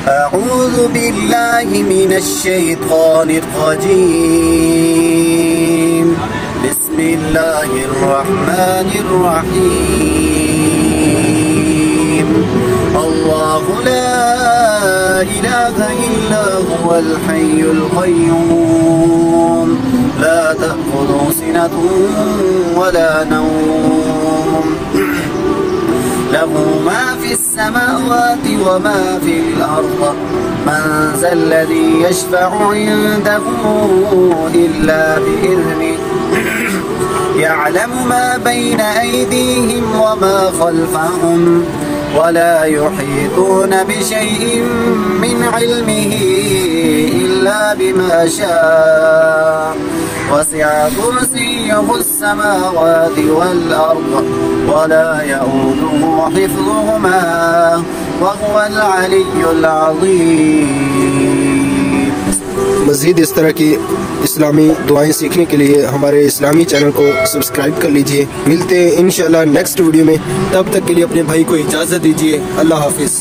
أعوذ بالله من الشيطان الرجيم. بسم الله الرحمن الرحيم. الله لا إله إلا هو الحي القيوم لا تأخذه سنة ولا نوم له ما في السماوات وما في الأرض من ذا الذي يشفع عنده إلا بإذنه يعلم ما بين أيديهم وما خلفهم ولا يحيطون بشيء من علمه إلا بما شاء وسع كرسيه السماوات والأرض ولا يؤوده حفظهما وهو العلي العظيम। मज़ीद इस तरह की इस्लामी दुआएं सीखने के लिए हमारे इस्लामी चैनल को सब्सक्राइब कर लीजिए। मिलते हैं इंशाल्लाह नेक्स्ट वीडियो में, तब तक के लिए अपने भाई को इजाज़त दीजिए। अल्लाह हाफिज़।